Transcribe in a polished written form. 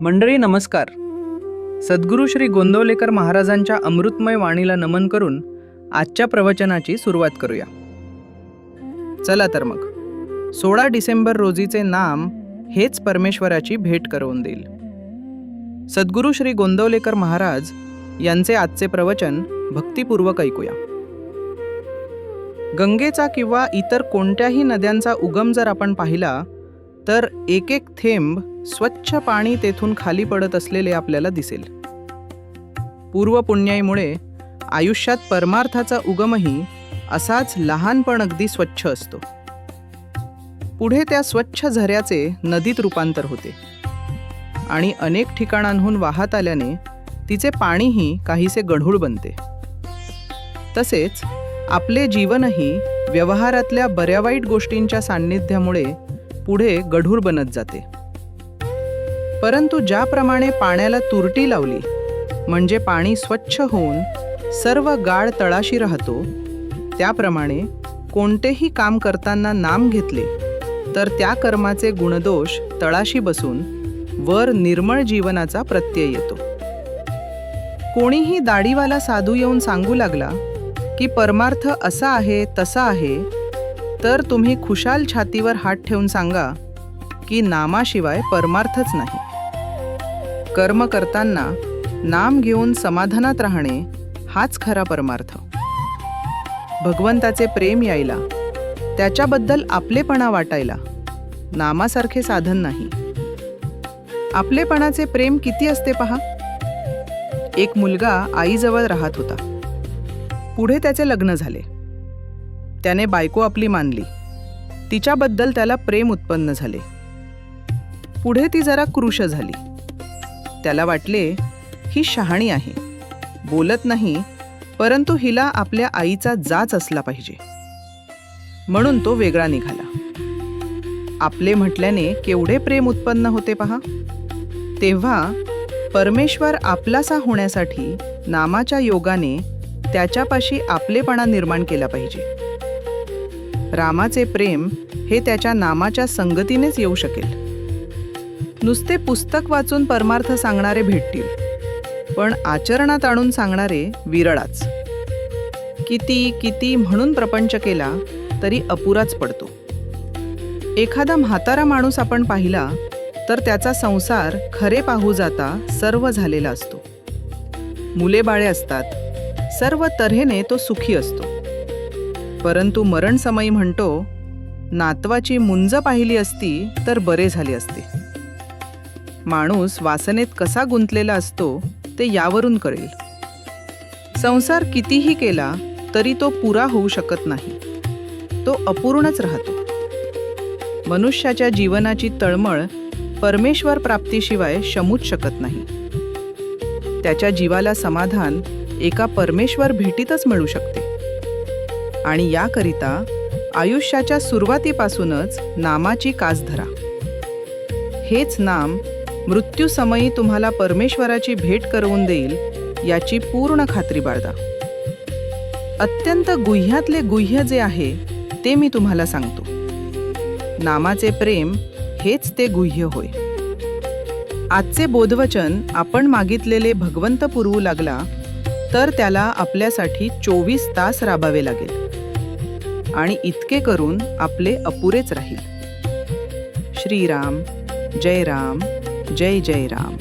मंडळी नमस्कार. सद्गुरू श्री गोंदवलेकर महाराजांच्या अमृतमय वाणीला नमन करून आजच्या प्रवचनाची सुरुवात करूया. चला तर मग 16 डिसेंबर रोजीचे नाम हेच परमेश्वराची भेट करवून देईल. सद्गुरू श्री गोंदवलेकर महाराज यांचे आजचे प्रवचन भक्तिपूर्वक ऐकूया. गंगेचा किंवा इतर कोणत्याही नद्यांचा उगम जर आपण पाहिला तर एक एक थेंब स्वच्छ पाणी तेथून खाली पडत असलेले आपल्याला दिसेल. पूर्वपुण्याईमुळे आयुष्यात परमार्थाचा उगमही असाच लहान पण अगदी स्वच्छ असतो. पुढे त्या स्वच्छ झऱ्याचे नदीत रूपांतर होते आणि अनेक ठिकाणांहून वाहत आल्याने तिचे पाणीही काहीसे गढूळ बनते. तसेच आपले जीवनही व्यवहारातल्या बऱ्या वाईट गोष्टींच्या सान्निध्यामुळे पुढे गढूळ बनत जाते. परंतु ज्याप्रमाणे पाण्याला तुरटी लावली म्हणजे पाणी स्वच्छ होऊन सर्व गाळ तळाशी राहतो, त्याप्रमाणे कोणतेही काम करताना नाम घेतले तर त्या कर्माचे गुणदोष तळाशी बसून वर निर्मळ जीवनाचा प्रत्यय येतो. कोणीही दाढीवाला साधू येऊन सांगू लागला की परमार्थ असा आहे तसा आहे, तर तुम्ही खुशाल छातीवर हात ठेवून सांगा की नामाशिवाय परमार्थच नाही. कर्म करताना नाम घेऊन समाधानात राहणे हाच खरा परमार्थ. भगवंताचे प्रेम यायला, त्याच्याबद्दल आपलेपणा वाटायला नामासारखे साधन नाही. आपलेपणाचे प्रेम किती असते पहा. एक मुलगा आईजवळ राहत होता. पुढे त्याचे लग्न झाले. त्याने बायको आपली मानली. तिच्याबद्दल त्याला प्रेम उत्पन्न झाले. पुढे ती जरा कृश झाली. त्याला वाटले ही शहाणी आहे, बोलत नाही, परंतु हिला आपल्या आईचा जाच असला पाहिजे. म्हणून तो वेगळा निघाला. आपले म्हटल्याने केवढे प्रेम उत्पन्न होते पहा. तेव्हा परमेश्वर आपलासा होण्यासाठी नामाच्या योगाने त्याच्यापाशी आपलेपणा निर्माण केला पाहिजे. रामाचे प्रेम हे त्याच्या नामाच्या संगतीनेच येऊ शकेल. नुसते पुस्तक वाचून परमार्थ सांगणारे भेटतील, पण आचरणात आणून सांगणारे विरळाच. किती किती म्हणून प्रपंच केला तरी अपुराच पडतो. एखादा म्हातारा माणूस आपण पाहिला तर त्याचा संसार खरे पाहू जाता सर्व झालेला असतो. मुले बाळे असतात, सर्व तऱ्हेने तो सुखी असतो. परंतु मरणसमयी म्हणतो, नातवाची मुंज पाहिली असती तर बरे झाले असते. माणूस वासनेत कसा गुंतलेला असतो ते यावरून कळेल. संसार कितीही केला तरी तो पुरा होऊ शकत नाही, तो अपूर्णच राहतो. मनुष्याच्या जीवनाची तळमळ परमेश्वर प्राप्तीशिवाय शमूच शकत नाही. त्याच्या जीवाला समाधान एका परमेश्वर भेटीतच मिळू शकते. आणि याकरिता आयुष्याच्या सुरुवातीपासूनच नामाची कास धरा. हेच नाम मृत्यूसमयी तुम्हाला परमेश्वराची भेट करवून देईल याची पूर्ण खात्री बाळगा. अत्यंत गुह्यातले गुह्य जे आहे ते मी तुम्हाला सांगतो. नामाचे प्रेम हेच ते गुह्य होय. आजचे बोधवचन आपण मागितलेले भगवंत पुरवू लागला तर त्याला आपल्यासाठी 24 तास राबावे लागेल आणि इतके करून आपले अपुरेच राहील. श्रीराम, जय राम, जय जय राम.